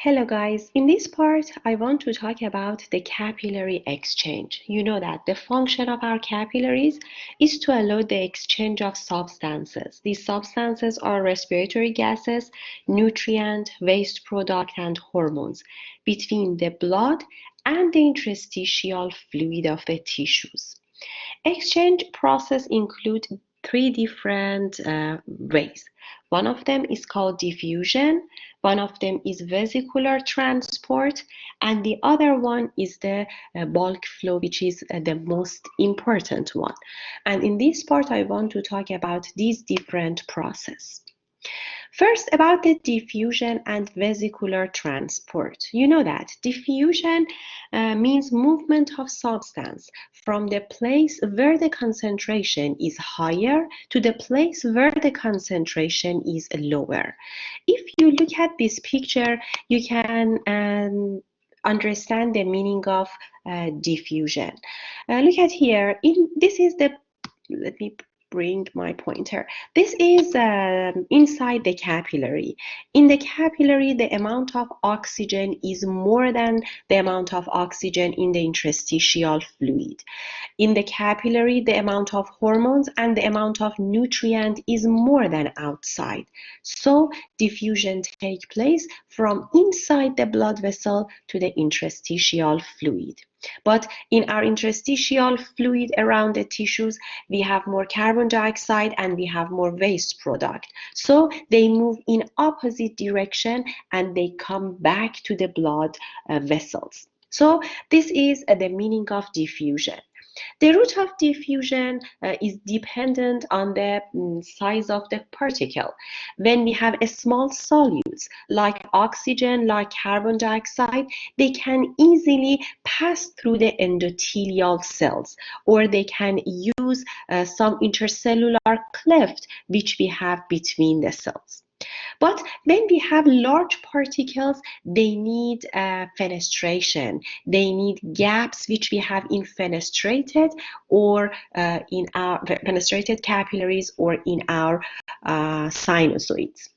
Hello guys, in this part I want to talk about the capillary exchange. You know that the function of our capillaries is to allow the exchange of substances. These substances are respiratory gases, nutrient, waste product and hormones between the blood and the interstitial fluid of the tissues. Exchange process include three different ways. One of them is called diffusion, one of them is vesicular transport, and the other one is the bulk flow, which is the most important one. And in this part, I want to talk about these different processes. First, about the diffusion and vesicular transport. You know that diffusion means movement of substance from the place where the concentration is higher to the place where the concentration is lower. If you look at this picture, you can understand the meaning of diffusion. Look at here. This is the, let me bring my pointer. This is inside the capillary. In the capillary, the amount of oxygen is more than the amount of oxygen in the interstitial fluid. In the capillary, the amount of hormones and the amount of nutrient is more than outside. So diffusion takes place from inside the blood vessel to the interstitial fluid. But in our interstitial fluid around the tissues, we have more carbon dioxide and we have more waste product. So they move in opposite direction and they come back to the blood vessels. So this is the meaning of diffusion. The route of diffusion is dependent on the size of the particle. When we have a small solutes like oxygen, like carbon dioxide, they can easily pass through the endothelial cells, or they can use some intercellular cleft which we have between the cells. But when we have large particles, they need fenestration. They need gaps which we have in fenestrated or in our fenestrated capillaries or in our sinusoids.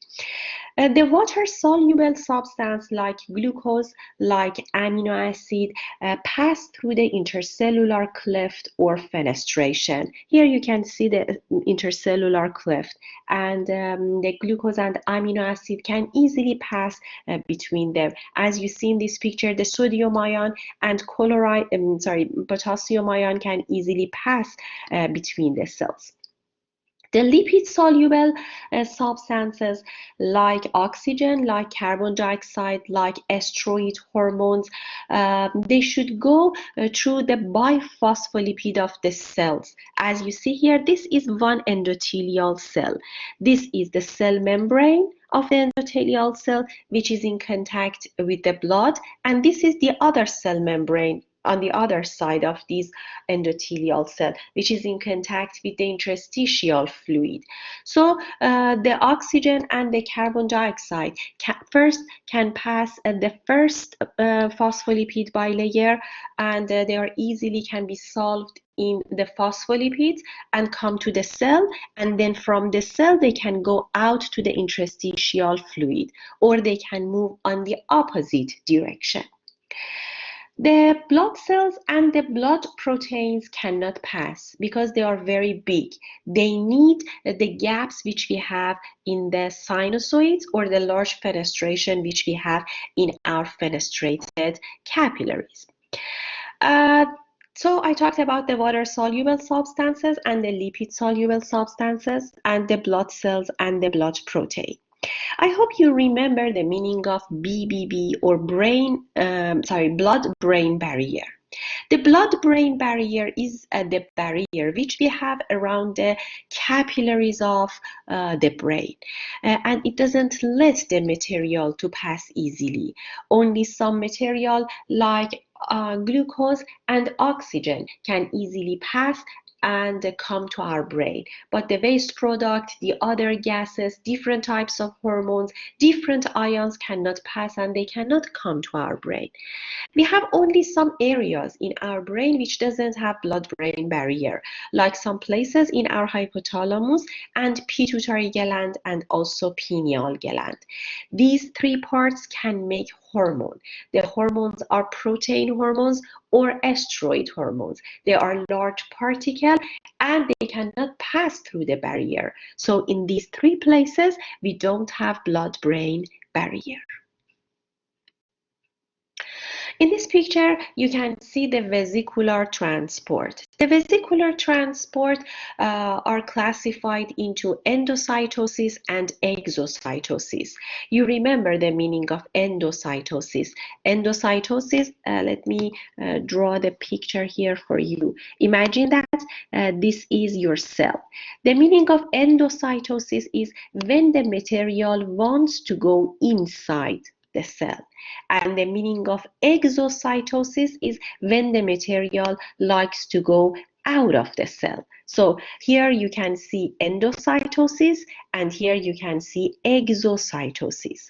The water-soluble substance like glucose, like amino acid, pass through the intercellular cleft or fenestration. Here you can see the intercellular cleft, and the glucose and amino acid can easily pass between them. As you see in this picture, the sodium ion and potassium ion can easily pass between the cells. The lipid-soluble substances like oxygen, like carbon dioxide, like steroid hormones, they should go through the biphospholipid of the cells. As you see here, this is one endothelial cell. This is the cell membrane of the endothelial cell, which is in contact with the blood, and this is the other cell membrane on the other side of this endothelial cell, which is in contact with the interstitial fluid. So the oxygen and the carbon dioxide can pass the first phospholipid bilayer, and they are easily can be solved in the phospholipids and come to the cell, and then from the cell they can go out to the interstitial fluid, or they can move on the opposite direction. The blood cells and the blood proteins cannot pass because they are very big. They need the gaps which we have in the sinusoids or the large fenestration which we have in our fenestrated capillaries. So I talked about the water-soluble substances and the lipid-soluble substances and the blood cells and the blood protein. I hope you remember the meaning of BBB or blood-brain barrier. The blood-brain barrier is the barrier which we have around the capillaries of the brain, and it doesn't let the material to pass easily. Only some material like glucose and oxygen can easily pass, and come to our brain. But the waste product, the other gases, different types of hormones, different ions cannot pass and they cannot come to our brain. We have only some areas in our brain which doesn't have blood-brain barrier, like some places in our hypothalamus and pituitary gland and also pineal gland. These three parts can make hormone. The hormones are protein hormones or estroid hormones. They are large particles and they cannot pass through the barrier. So in these three places, we don't have blood-brain barrier. In this picture, you can see the vesicular transport. The vesicular transport are classified into endocytosis and exocytosis. You remember the meaning of endocytosis. Endocytosis, let me draw the picture here for you. Imagine that this is your cell. The meaning of endocytosis is when the material wants to go inside the cell. And the meaning of exocytosis is when the material likes to go out of the cell. So here you can see endocytosis and here you can see exocytosis.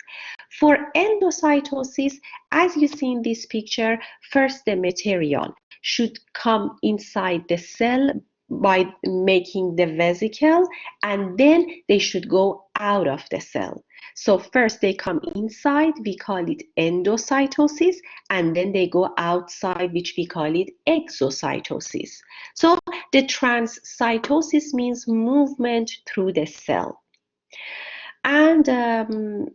For endocytosis, as you see in this picture, first the material should come inside the cell by making the vesicle, and then they should go out of the cell. So first they come inside, we call it endocytosis, and then they go outside, which we call it exocytosis. So the transcytosis means movement through the cell. And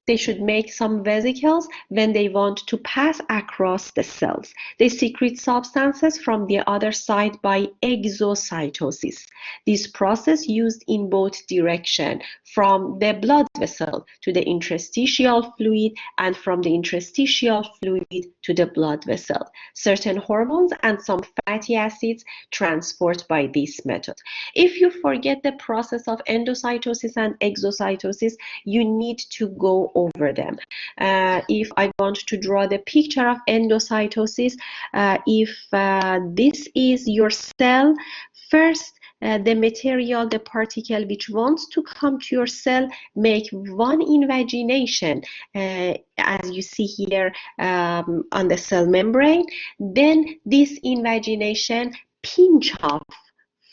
they should make some vesicles when they want to pass across the cells. They secrete substances from the other side by exocytosis. This process used in both directions, from the blood vessel to the interstitial fluid and from the interstitial fluid to the blood vessel. Certain hormones and some fatty acids transport by this method. If you forget the process of endocytosis and exocytosis, you need to go over them. If I want to draw the picture of endocytosis, if this is your cell, first the material, the particle which wants to come to your cell, make one invagination, as you see here on the cell membrane. Then this invagination pinch off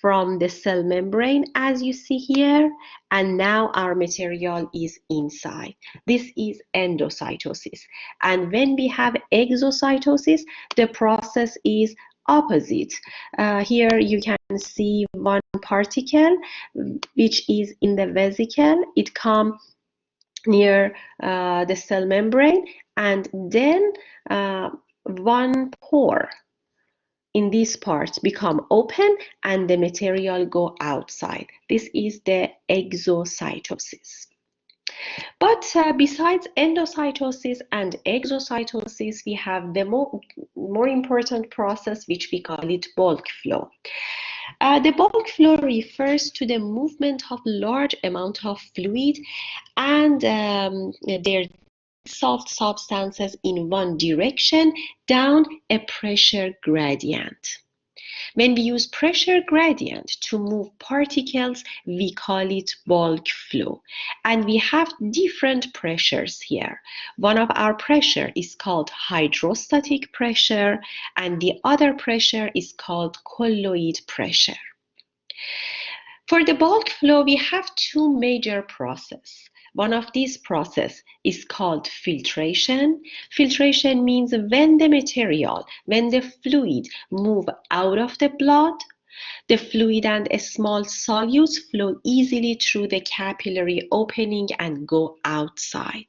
from the cell membrane, as you see here, and now our material is inside. This is endocytosis. And when we have exocytosis, the process is opposite. Here you can see one particle which is in the vesicle. It comes near the cell membrane, and then one pore in this part become open and the material go outside. This is the exocytosis. But besides endocytosis and exocytosis, we have the more important process, which we call it bulk flow. The bulk flow refers to the movement of large amount of fluid and their dissolved substances in one direction down a pressure gradient. When we use pressure gradient to move particles, we call it bulk flow. And we have different pressures here. One of our pressure is called hydrostatic pressure, and the other pressure is called colloid pressure. For the bulk flow, we have two major processes. One of these processes is called filtration. Filtration means when the material, when the fluid move out of the blood, the fluid and small solutes flow easily through the capillary opening and go outside.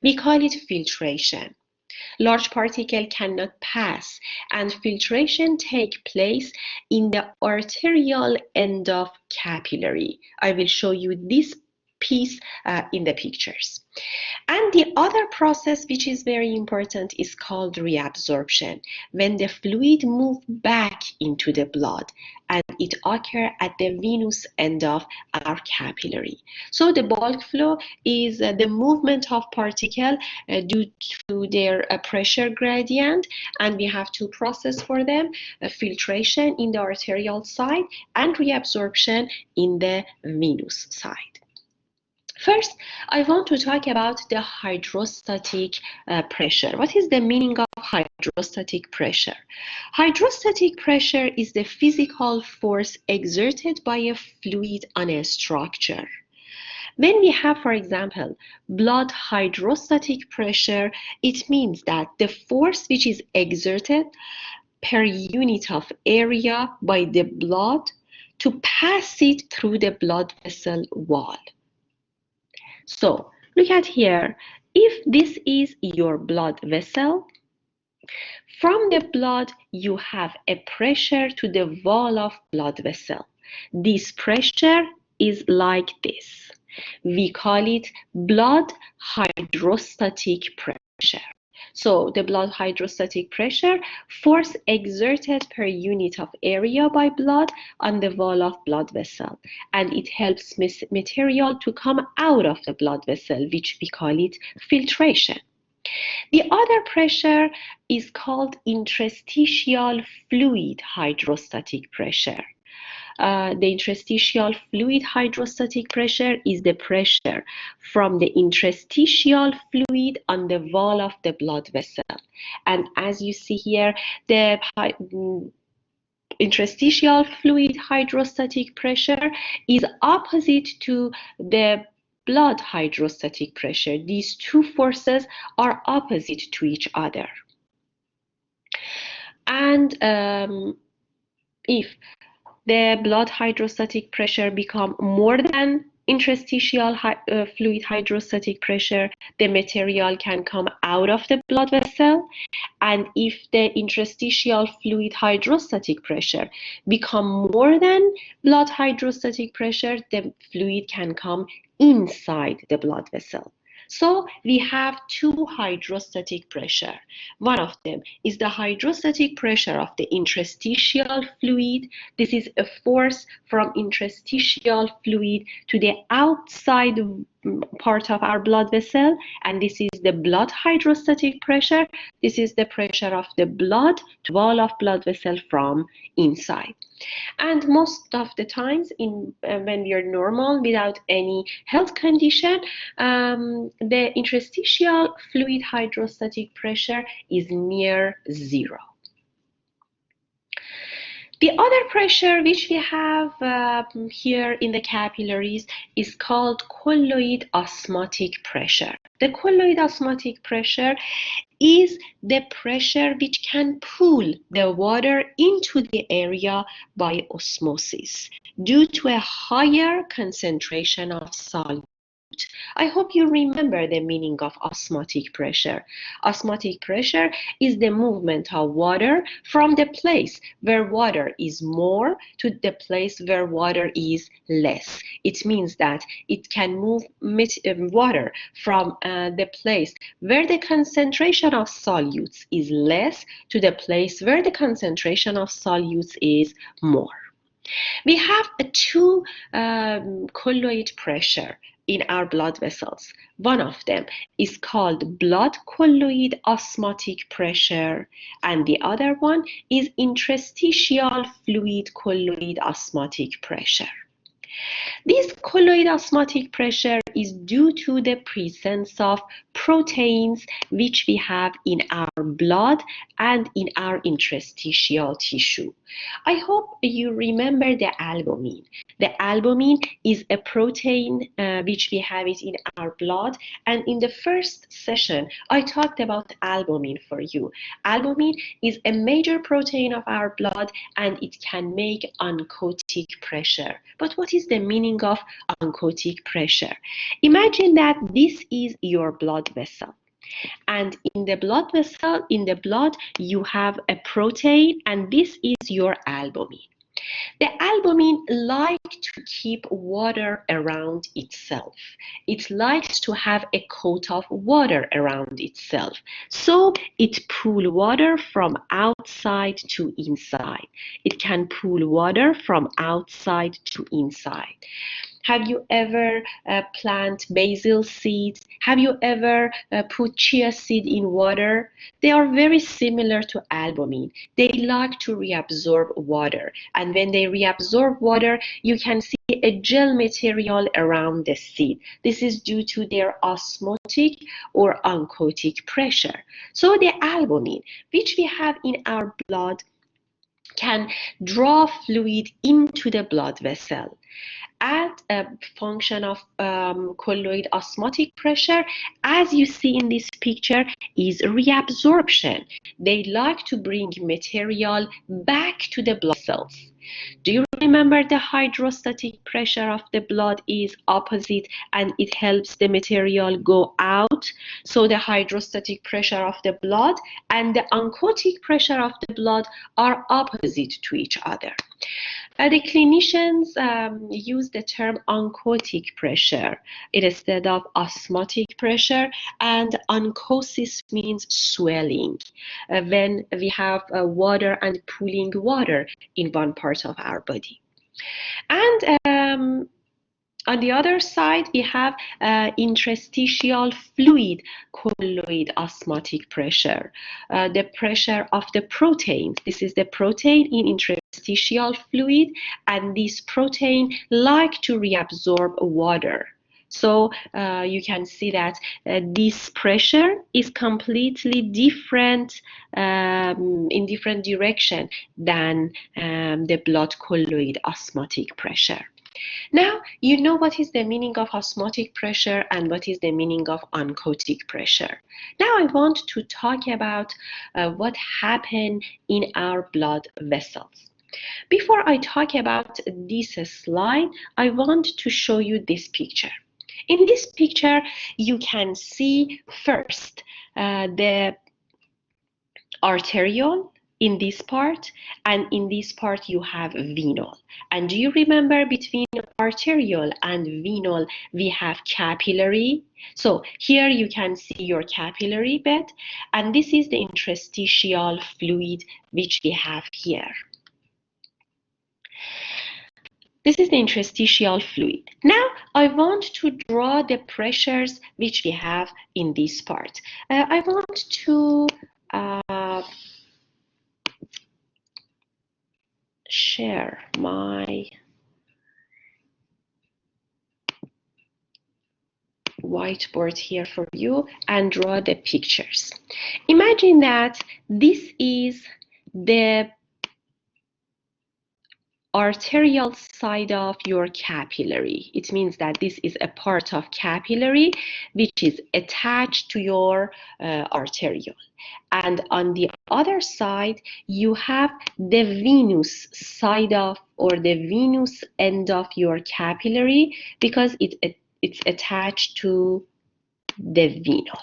We call it filtration. Large particle cannot pass, and filtration take place in the arterial end of capillary. I will show you this piece in the pictures. And the other process which is very important is called reabsorption, when the fluid moves back into the blood and it occurs at the venous end of our capillary. So the bulk flow is the movement of particles due to their pressure gradient, and we have two processes for them: filtration in the arterial side and reabsorption in the venous side. First, I want to talk about the hydrostatic pressure. What is the meaning of hydrostatic pressure? Hydrostatic pressure is the physical force exerted by a fluid on a structure. When we have, for example, blood hydrostatic pressure, it means that the force which is exerted per unit of area by the blood to pass it through the blood vessel wall. So look at here. If this is your blood vessel, from the blood you have a pressure to the wall of blood vessel. This pressure is like this. We call it blood hydrostatic pressure. So the blood hydrostatic pressure, force exerted per unit of area by blood on the wall of blood vessel, and it helps material to come out of the blood vessel, which we call it filtration. The other pressure is called interstitial fluid hydrostatic pressure. The interstitial fluid hydrostatic pressure is the pressure from the interstitial fluid on the wall of the blood vessel. And as you see here, the interstitial fluid hydrostatic pressure is opposite to the blood hydrostatic pressure. These two forces are opposite to each other. And if the blood hydrostatic pressure become more than interstitial fluid hydrostatic pressure, the material can come out of the blood vessel. And if the interstitial fluid hydrostatic pressure become more than blood hydrostatic pressure, the fluid can come inside the blood vessel. So we have two hydrostatic pressure. One of them is the hydrostatic pressure of the interstitial fluid. This is a force from interstitial fluid to the outside part of our blood vessel, and this is the blood hydrostatic pressure. This is the pressure of the blood to wall of blood vessel from inside. And most of the times when we are normal without any health condition, the interstitial fluid hydrostatic pressure is near zero. The other pressure which we have here in the capillaries is called colloid osmotic pressure. The colloid osmotic pressure is the pressure which can pull the water into the area by osmosis due to a higher concentration of solute. I hope you remember the meaning of osmotic pressure. Osmotic pressure is the movement of water from the place where water is more to the place where water is less. It means that it can move water from the place where the concentration of solutes is less to the place where the concentration of solutes is more. We have two colloid pressure in our blood vessels. One of them is called blood colloid osmotic pressure, and the other one is interstitial fluid colloid osmotic pressure. This colloid osmotic pressure is due to the presence of proteins which we have in our blood and in our interstitial tissue. I hope you remember the albumin. The albumin is a protein which we have it in our blood, and in the first session I talked about albumin for you. Albumin is a major protein of our blood and it can make oncotic pressure. But what is the meaning of oncotic pressure? Imagine that this is your blood vessel. And in the blood vessel, in the blood, you have a protein, and this is your albumin. The albumin likes to keep water around itself. It likes to have a coat of water around itself. So it pulls water from outside to inside. It can pull water from outside to inside. Have you ever plant basil seeds? Have you ever put chia seed in water? They are very similar to albumin. They like to reabsorb water. And when they reabsorb water, you can see a gel material around the seed. This is due to their osmotic or oncotic pressure. So the albumin, which we have in our blood, can draw fluid into the blood vessel. At a function of colloid osmotic pressure, as you see in this picture, is reabsorption. They like to bring material back to the blood cells. Do you remember the hydrostatic pressure of the blood is opposite and it helps the material go out? So the hydrostatic pressure of the blood and the oncotic pressure of the blood are opposite to each other. The clinicians use the term oncotic pressure instead of osmotic pressure, and oncosis means swelling when we have water and pooling water in one part of our body. And on the other side, we have interstitial fluid colloid osmotic pressure, the pressure of the proteins. This is the protein in interstitial fluid, and this protein like to reabsorb water. So you can see that this pressure is completely different in different direction than the blood colloid osmotic pressure. Now, you know what is the meaning of osmotic pressure and what is the meaning of oncotic pressure. Now, I want to talk about what happens in our blood vessels. Before I talk about this slide, I want to show you this picture. In this picture, you can see first the arteriole in this part, and in this part you have venule. And do you remember between arteriole and venule we have capillary? So here you can see your capillary bed, and this is the interstitial fluid which we have here. This is the interstitial fluid. Now I want to draw the pressures which we have in this part. I want to share my whiteboard here for you and draw the pictures. Imagine that this is the arterial side of your capillary. It means that this is a part of capillary which is attached to your arteriole. And on the other side, you have the venous side of, or the venous end of your capillary, because it's attached to the venule.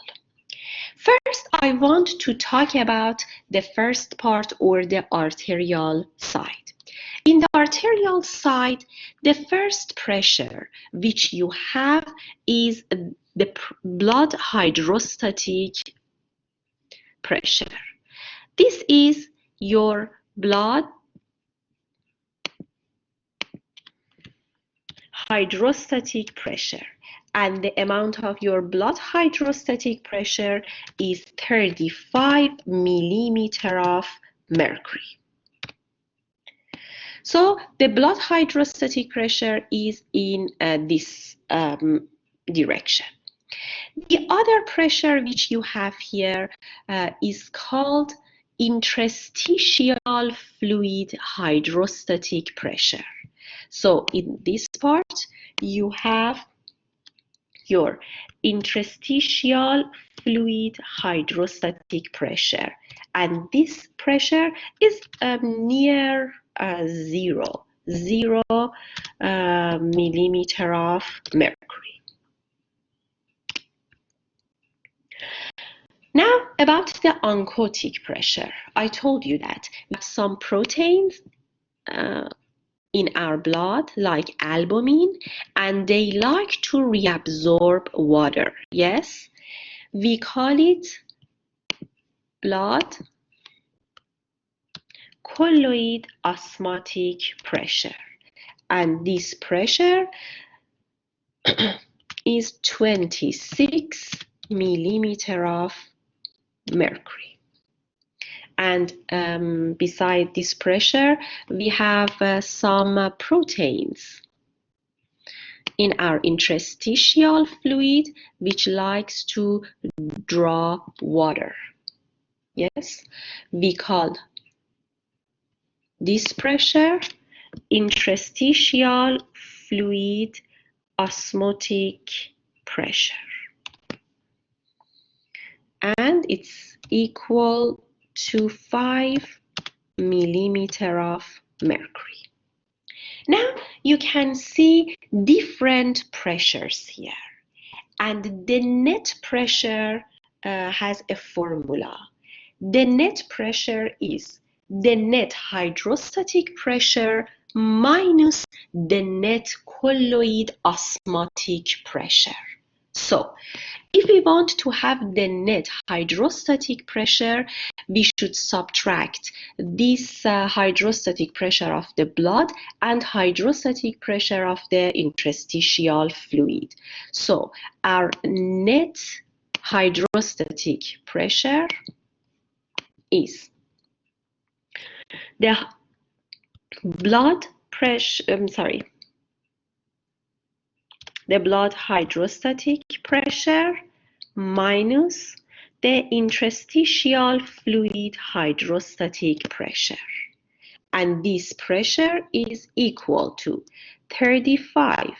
First, I want to talk about the first part, or the arterial side. In the arterial side, the first pressure which you have is the blood hydrostatic pressure. This is your blood hydrostatic pressure, and the amount of your blood hydrostatic pressure is 35 millimeter of mercury. So the blood hydrostatic pressure is in this direction. The other pressure which you have here is called interstitial fluid hydrostatic pressure. So in this part, you have your interstitial fluid hydrostatic pressure, and this pressure is near zero millimeter of mercury. Now about the oncotic pressure. I told you that some proteins in our blood like albumin, and they like to reabsorb water. Yes, we call it blood colloid osmotic pressure, and this pressure is 26 millimeter of mercury. And beside this pressure, we have some proteins in our interstitial fluid which likes to draw water. Yes, we call this pressure interstitial fluid osmotic pressure, and it's equal to 5 millimeter of mercury. Now you can see different pressures here, and the net pressure has a formula. The net pressure is the net hydrostatic pressure minus the net colloid osmotic pressure. So, if we want to have the net hydrostatic pressure, we should subtract this hydrostatic pressure of the blood and hydrostatic pressure of the interstitial fluid. So, our net hydrostatic pressure is the blood pressure, the blood hydrostatic pressure minus the interstitial fluid hydrostatic pressure. And this pressure is equal to 35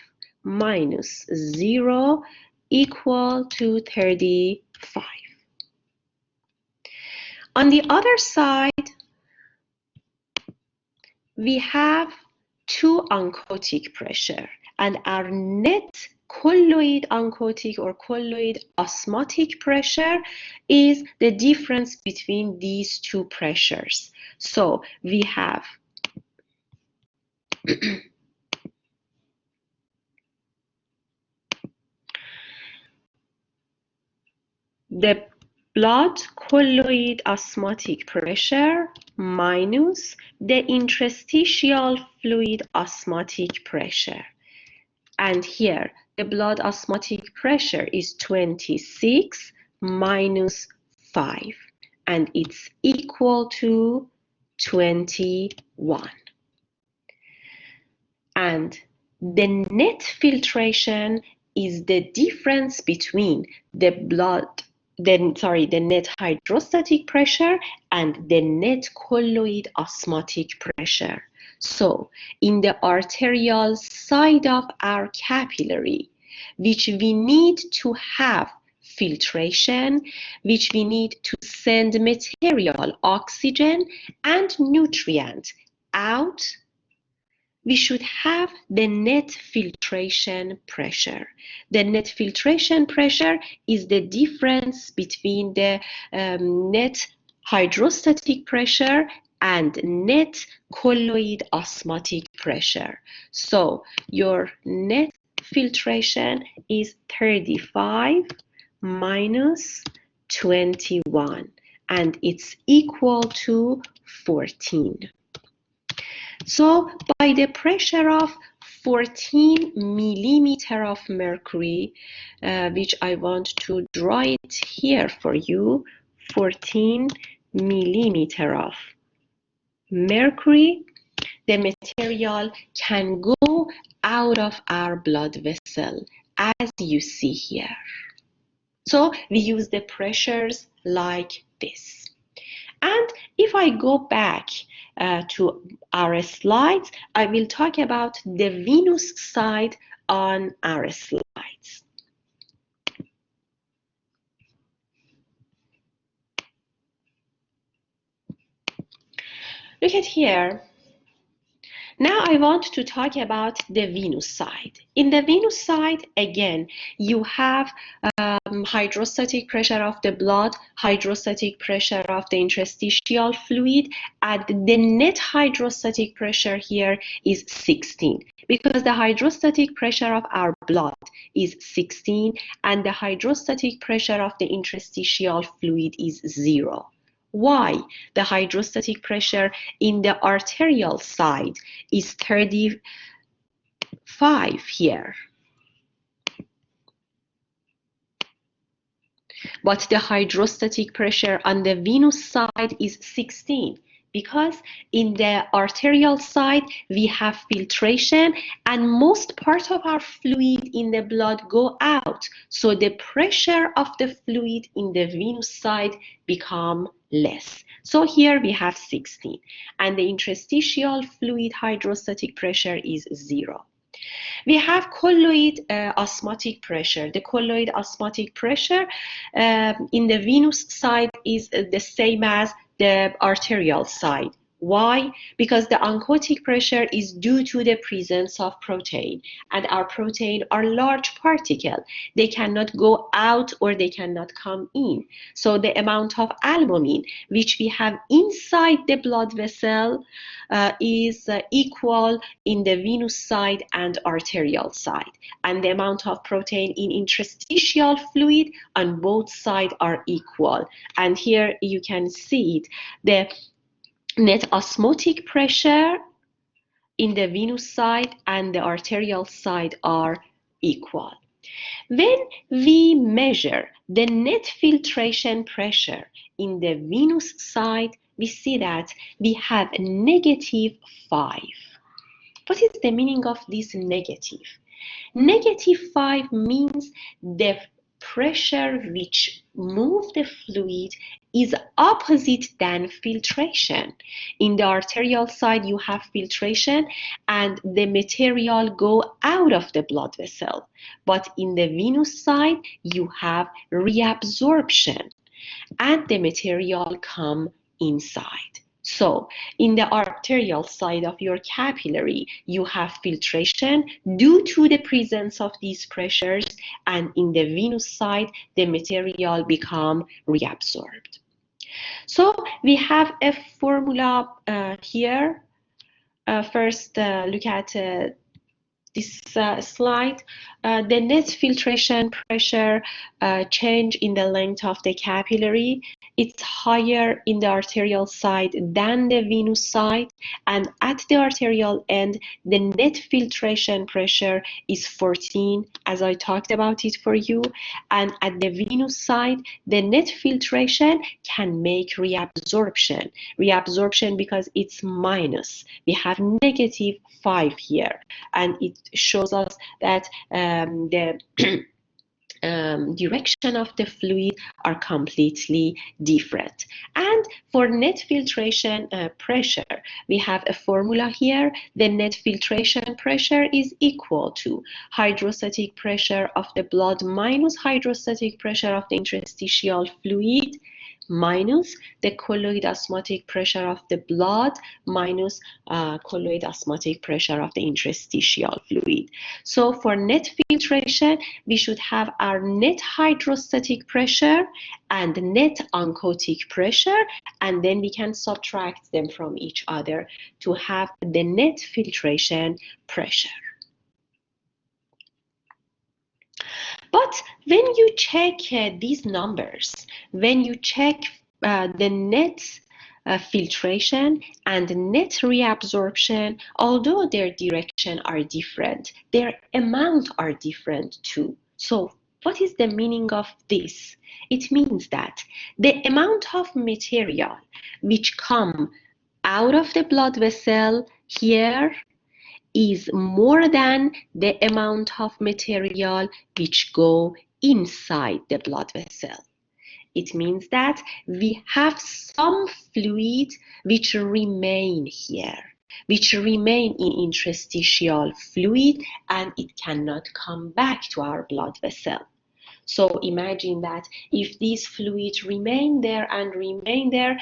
minus 0 equal to 35. On the other side, we have two oncotic pressure, and our net colloid oncotic or colloid osmotic pressure is the difference between these two pressures. So we have the blood colloid osmotic pressure minus the interstitial fluid osmotic pressure. And here, the blood osmotic pressure is 26 minus 5, and it's equal to 21. And the net filtration is the difference between the net hydrostatic pressure and the net colloid osmotic pressure. So, in the arterial side of our capillary, which we need to have filtration, which we need to send material, oxygen, and nutrient out, we should have the net filtration pressure. The net filtration pressure is the difference between the net hydrostatic pressure and net colloid osmotic pressure. So your net filtration is 35 minus 21, and it's equal to 14. So by the pressure of 14 millimeter of mercury, which I want to draw it here for you, 14 millimeter of mercury, the material can go out of our blood vessel, as you see here. So we use the pressures like this. And if I go back to our slides, I will talk about the venous side on our slides. Look at here. Now I want to talk about the venous side. In the venous side, again, you have hydrostatic pressure of the blood, hydrostatic pressure of the interstitial fluid, and the net hydrostatic pressure here is 16 because the hydrostatic pressure of our blood is 16 and the hydrostatic pressure of the interstitial fluid is 0. Why? The hydrostatic pressure in the arterial side is 35 here, but the hydrostatic pressure on the venous side is 16 because in the arterial side we have filtration and most part of our fluid in the blood go out, so the pressure of the fluid in the venous side become less. So here we have 16 and the interstitial fluid hydrostatic pressure is 0. We have colloid osmotic pressure. The colloid osmotic pressure in the venous side is the same as the arterial side. Why? Because the oncotic pressure is due to the presence of protein, and our protein are large particles. They cannot go out or they cannot come in. So the amount of albumin which we have inside the blood vessel is equal in the venous side and arterial side, and the amount of protein in interstitial fluid on both sides are equal. And here you can see it. The net osmotic pressure in the venous side and the arterial side are equal. When we measure the net filtration pressure in the venous side, we see that we have -5. What is the meaning of this negative? -5 means the pressure which moves the fluid is opposite than filtration. In the arterial side you have filtration and the material go out of the blood vessel, but in the venous side you have reabsorption and the material come inside. So in the arterial side of your capillary, you have filtration due to the presence of these pressures, and in the venous side, the material become reabsorbed. So we have a formula here. First, look at this slide. The net filtration pressure change in the length of the capillary, it's higher in the arterial side than the venous side, and at the arterial end the net filtration pressure is 14, as I talked about it for you, and at the venous side the net filtration can make reabsorption because it's minus. We have -5 here, and it shows us that the direction of the fluid are completely different. And for net filtration pressure, we have a formula here. The net filtration pressure is equal to hydrostatic pressure of the blood minus hydrostatic pressure of the interstitial fluid minus the colloid osmotic pressure of the blood minus colloid osmotic pressure of the interstitial fluid. So for net filtration, we should have our net hydrostatic pressure and net oncotic pressure, and then we can subtract them from each other to have the net filtration pressure. But when you check these numbers, when you check the net filtration and net reabsorption, although their direction are different, their amount are different too. So what is the meaning of this? It means that the amount of material which come out of the blood vessel here is more than the amount of material which go inside the blood vessel. It means that we have some fluid which remain here, which remain in interstitial fluid, and it cannot come back to our blood vessel. So imagine that if these fluids remain there and remain there,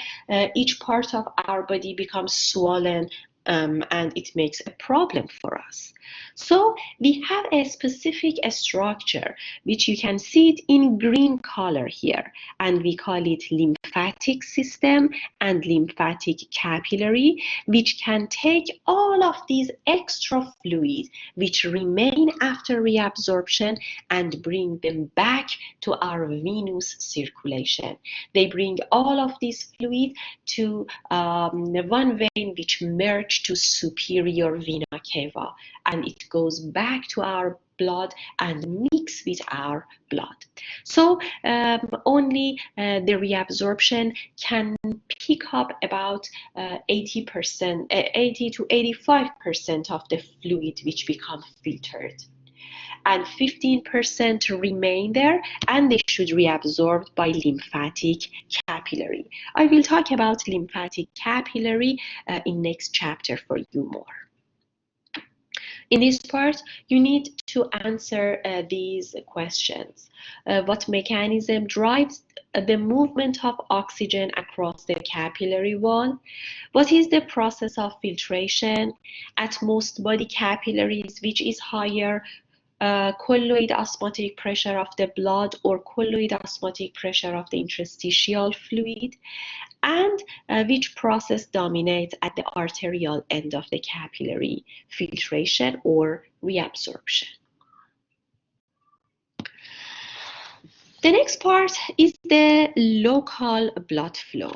each part of our body becomes swollen and it makes a problem for us. So we have a specific structure which you can see it in green color here, and we call it lymphatic system and lymphatic capillary, which can take all of these extra fluids which remain after reabsorption and bring them back to our venous circulation. They bring all of this fluid to one vein which merge to superior vena cava, and it goes back to our blood and mix with our blood. So only the reabsorption can pick up about 80%, 80 to 85% of the fluid which become filtered, and 15% remain there, and they should reabsorb by lymphatic capillary. I will talk about lymphatic capillary in next chapter for you more. In this part, you need to answer these questions. What mechanism drives the movement of oxygen across the capillary wall? What is the process of filtration at most body capillaries, which is higher colloid osmotic pressure of the blood or colloid osmotic pressure of the interstitial fluid, and which process dominates at the arterial end of the capillary, filtration or reabsorption. The next part is the local blood flow.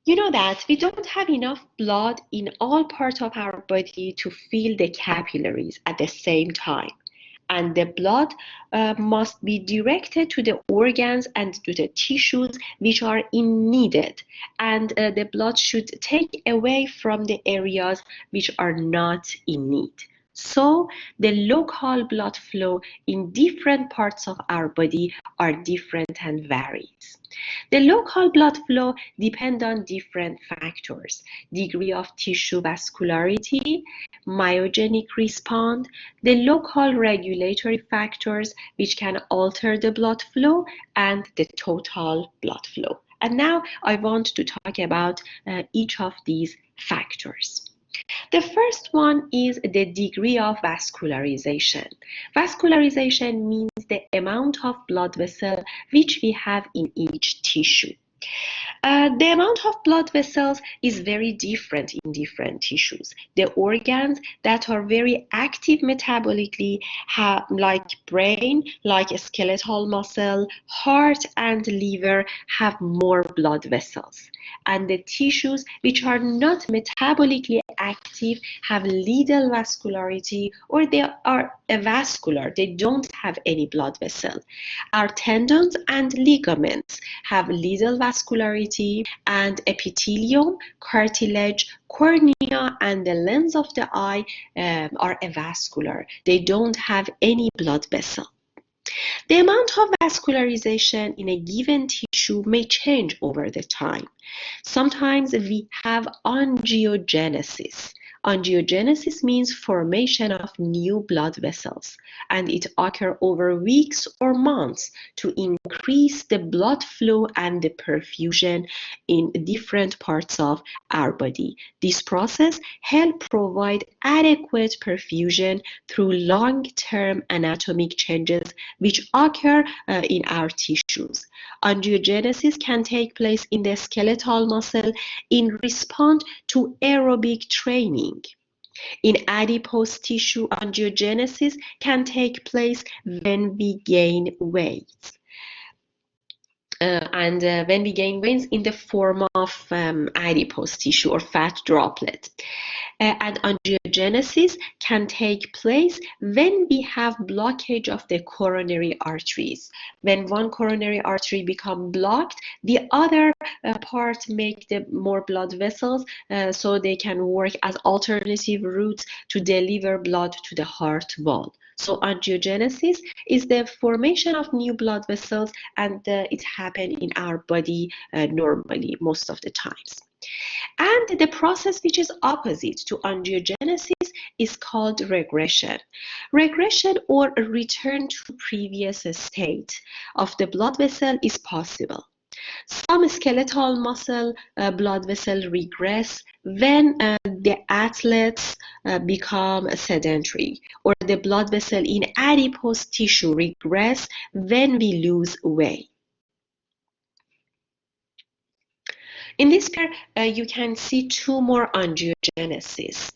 You know that we don't have enough blood in all parts of our body to fill the capillaries at the same time, and the blood must be directed to the organs and to the tissues which are in needed, and the blood should take away from the areas which are not in need. So the local blood flow in different parts of our body are different and varies. The local blood flow depends on different factors: degree of tissue vascularity, myogenic response, the local regulatory factors which can alter the blood flow, and the total blood flow. And now I want to talk about each of these factors. The first one is the degree of vascularization. Vascularization means the amount of blood vessel which we have in each tissue. The amount of blood vessels is very different in different tissues. The organs that are very active metabolically, like brain, like skeletal muscle, heart, and liver, have more blood vessels. And the tissues which are not metabolically active have little vascularity, or they are avascular. They don't have any blood vessel. Our tendons and ligaments have little vascularity, and epithelium, cartilage, cornea, and the lens of the eye are avascular. They don't have any blood vessel. The amount of vascularization in a given tissue may change over the time. Sometimes we have angiogenesis. Angiogenesis means formation of new blood vessels, and it occurs over weeks or months to increase the blood flow and the perfusion in different parts of our body. This process helps provide adequate perfusion through long-term anatomic changes which occur in our tissues. Angiogenesis can take place in the skeletal muscle in response to aerobic training. In adipose tissue, angiogenesis can take place when we gain weight. When we gain weight in the form of adipose tissue or fat droplet. And angiogenesis can take place when we have blockage of the coronary arteries. When one coronary artery becomes blocked, the other part make the more blood vessels so they can work as alternative routes to deliver blood to the heart wall. So angiogenesis is the formation of new blood vessels, and it happens in our body normally most of the times. And the process which is opposite to angiogenesis is called regression. Regression or a return to previous state of the blood vessel is possible. Some skeletal muscle blood vessel regress when the athletes become sedentary, or the blood vessel in adipose tissue regress when we lose weight. In this picture, you can see tumor angiogenesis.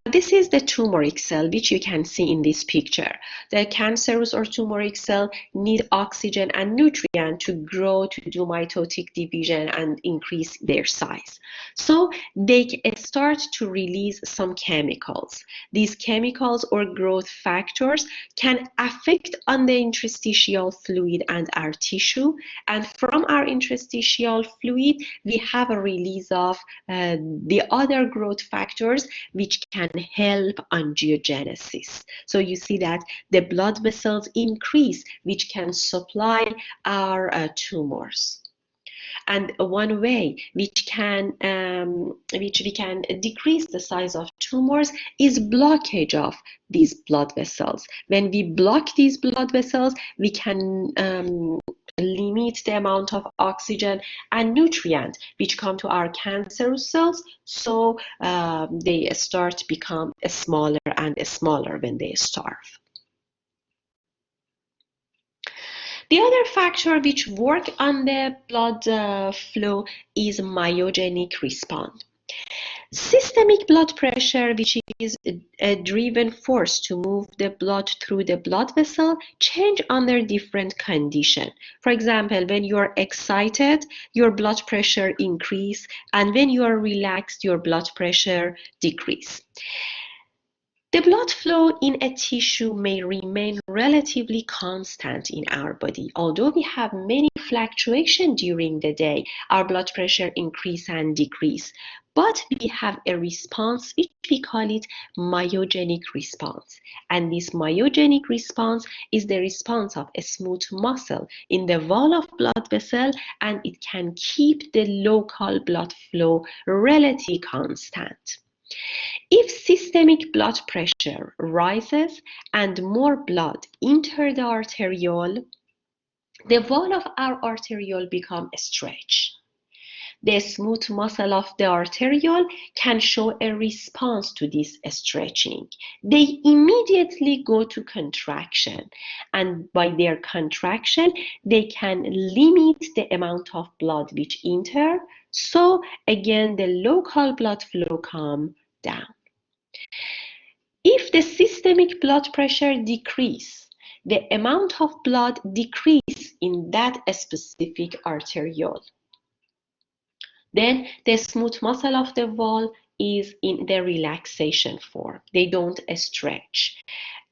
This is the tumoric cell, which you can see in this picture. The cancerous or tumoric cell need oxygen and nutrient to grow, to do mitotic division and increase their size. So they start to release some chemicals. These chemicals or growth factors can affect on the interstitial fluid and our tissue. And from our interstitial fluid, we have a release of the other growth factors which can help angiogenesis. So you see that the blood vessels increase, which can supply our tumors. And one way which we can decrease the size of tumors is blockage of these blood vessels. When we block these blood vessels, we can limit the amount of oxygen and nutrient which come to our cancerous cells, so they start to become smaller and smaller when they starve. The other factor which work on the blood flow is myogenic response. Systemic blood pressure, which is a driven force to move the blood through the blood vessel, change under different conditions. For example, when you are excited, your blood pressure increase, and when you are relaxed, your blood pressure decrease. The blood flow in a tissue may remain relatively constant in our body. Although we have many fluctuations during the day, our blood pressure increase and decrease. But we have a response which we call it myogenic response. And this myogenic response is the response of a smooth muscle in the wall of blood vessel, and it can keep the local blood flow relatively constant. If systemic blood pressure rises and more blood enter the arteriole, the wall of our arteriole becomes stretched. The smooth muscle of the arteriole can show a response to this stretching. They immediately go to contraction, and by their contraction, they can limit the amount of blood which enter. So again, the local blood flow comes down. If the systemic blood pressure decrease, the amount of blood decrease in that specific arteriole. Then the smooth muscle of the wall is in the relaxation form. They don't stretch.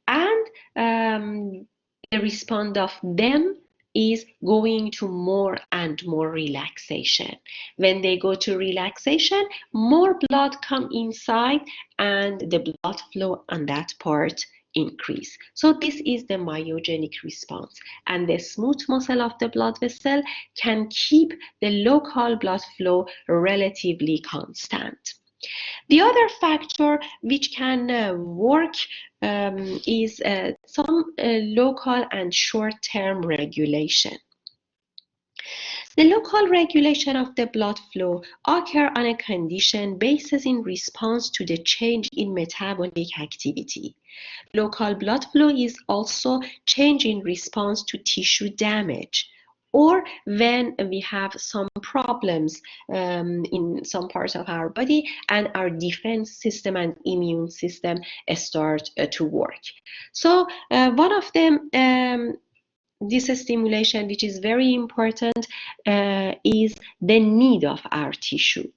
And the response of them is going to more and more relaxation. When they go to relaxation, more blood come inside and the blood flow on that part increase. So this is the myogenic response, and the smooth muscle of the blood vessel can keep the local blood flow relatively constant. The other factor which can work is some local and short-term regulation. The local regulation of the blood flow occurs on a condition based in response to the change in metabolic activity. Local blood flow is also change in response to tissue damage, or when we have some problems in some parts of our body and our defense system and immune system start to work. So one of them, this stimulation, which is very important, is the need of our tissue.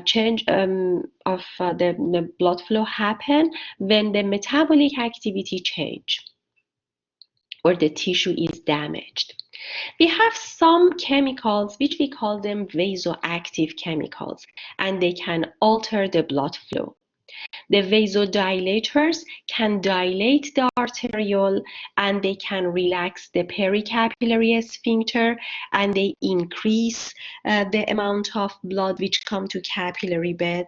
Change of the blood flow happen when the metabolic activity change or the tissue is damaged. We have some chemicals which we call them vasoactive chemicals, and they can alter the blood flow. The vasodilators can dilate the arteriole and they can relax the pericapillary sphincter and they increase the amount of blood which come to capillary bed.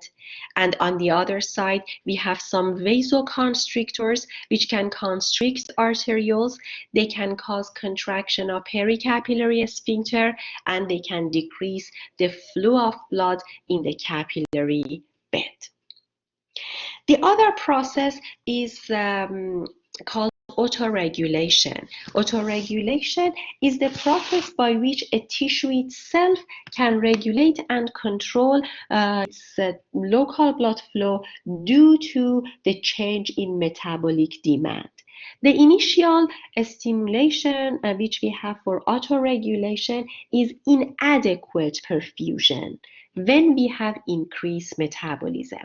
And on the other side, we have some vasoconstrictors which can constrict arterioles. They can cause contraction of pericapillary sphincter and they can decrease the flow of blood in the capillary bed. The other process is called autoregulation. Autoregulation is the process by which a tissue itself can regulate and control its local blood flow due to the change in metabolic demand. The initial stimulation which we have for autoregulation is inadequate perfusion when we have increased metabolism.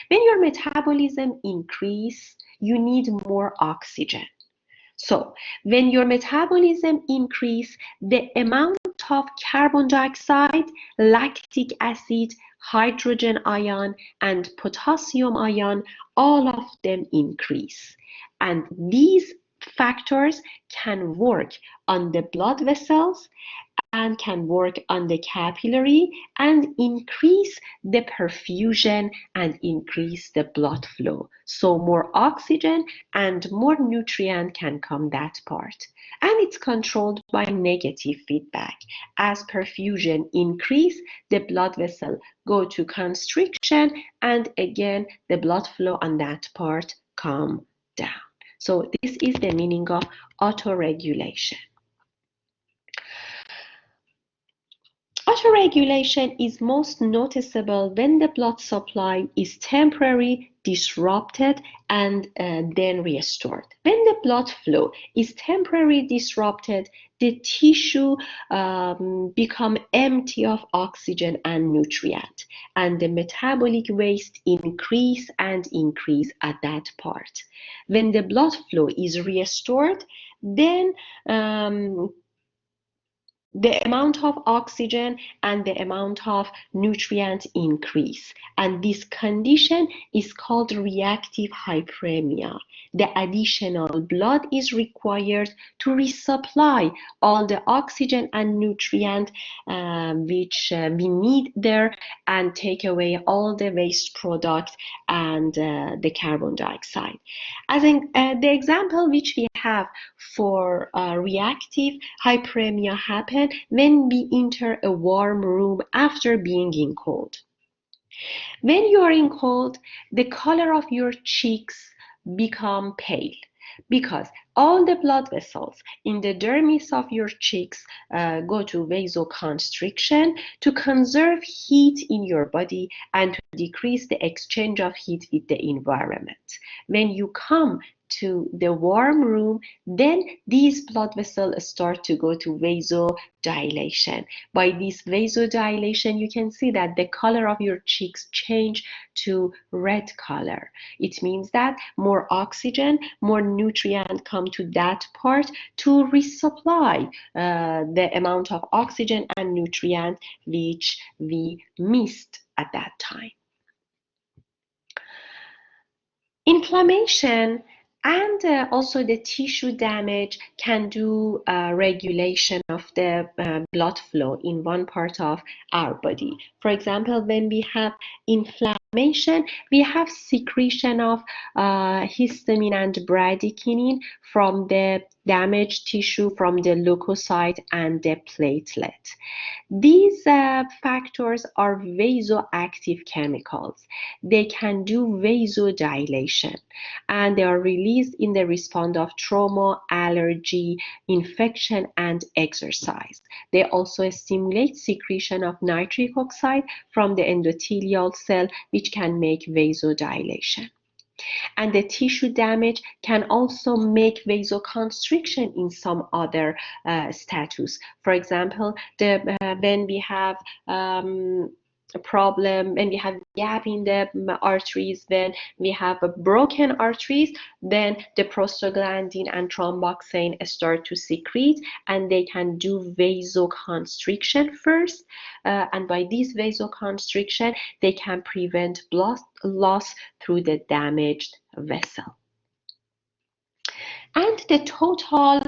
When your metabolism increases, you need more oxygen. So when your metabolism increases, the amount of carbon dioxide, lactic acid, hydrogen ion, and potassium ion, all of them increase. And these factors can work on the blood vessels and can work on the capillary and increase the perfusion and increase the blood flow. So more oxygen and more nutrient can come that part. And it's controlled by negative feedback. As perfusion increase, the blood vessel go to constriction and again the blood flow on that part come down. So this is the meaning of autoregulation. Autoregulation is most noticeable when the blood supply is temporarily disrupted and then restored. When the blood flow is temporarily disrupted, the tissue become empty of oxygen and nutrient, and the metabolic waste increase and increase at that part. When the blood flow is restored, then the amount of oxygen and the amount of nutrient increase, and this condition is called reactive hyperemia. The additional blood is required to resupply all the oxygen and nutrient which we need there and take away all the waste products and the carbon dioxide. As in the example which we have for reactive hyperemia happen when we enter a warm room after being in cold. When you are in cold, the color of your cheeks become pale because all the blood vessels in the dermis of your cheeks go to vasoconstriction to conserve heat in your body and to decrease the exchange of heat with the environment. When you come to the warm room, then these blood vessels start to go to vasodilation. By this vasodilation, you can see that the color of your cheeks change to red color. It means that more oxygen, more nutrient come to that part to resupply the amount of oxygen and nutrient which we missed at that time. Inflammation and also the tissue damage can do regulation of the blood flow in one part of our body. For example, when we have inflammation, we have secretion of histamine and bradykinin from the damaged tissue, from the leukocyte and the platelet. These factors are vasoactive chemicals. They can do vasodilation and they are released in the response of trauma, allergy, infection, and exercise. They also stimulate secretion of nitric oxide from the endothelial cell, which can make vasodilation. And the tissue damage can also make vasoconstriction in some other status. For example, when we have problem, when we have gap in the arteries, when we have a broken arteries, then the prostaglandin and thromboxane start to secrete, and they can do vasoconstriction first. And by this vasoconstriction, they can prevent blood loss through the damaged vessel. And the total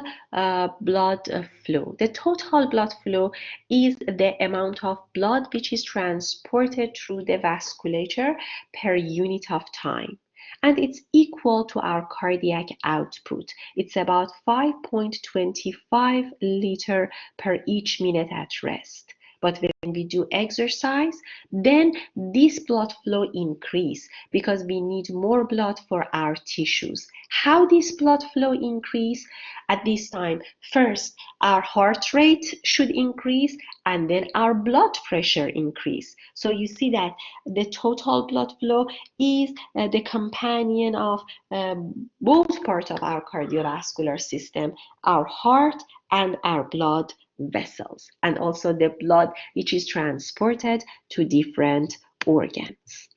blood flow. The total blood flow is the amount of blood which is transported through the vasculature per unit of time. And it's equal to our cardiac output. It's about 5.25 liter per each minute at rest. But when we do exercise, then this blood flow increase because we need more blood for our tissues. How this blood flow increase? At this time, first our heart rate should increase, and then our blood pressure increase. So you see that the total blood flow is the companion of both parts of our cardiovascular system, our heart and our blood vessels, and also the blood which is transported to different organs.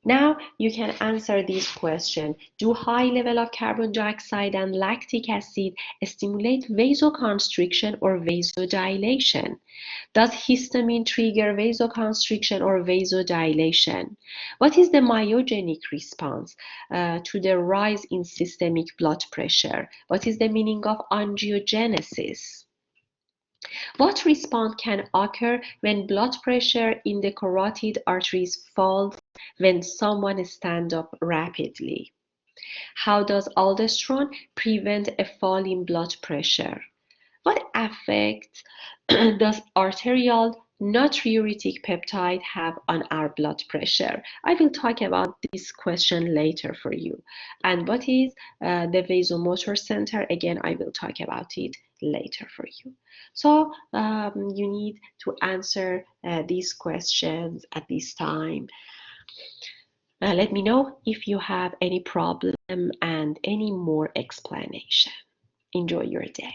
Now you can answer this question. Do high level of carbon dioxide and lactic acid stimulate vasoconstriction or vasodilation? Does histamine trigger vasoconstriction or vasodilation? What is the myogenic response to the rise in systemic blood pressure? What is the meaning of angiogenesis? What response can occur when blood pressure in the carotid arteries falls when someone stands up rapidly? How does aldosterone prevent a fall in blood pressure? What effect does arterial natriuretic peptide have on our blood pressure? I will talk about this question later for you. And what is the vasomotor center? Again, I will talk about it later for you. So you need to answer these questions at this time. Let me know if you have any problem and any more explanation. Enjoy your day.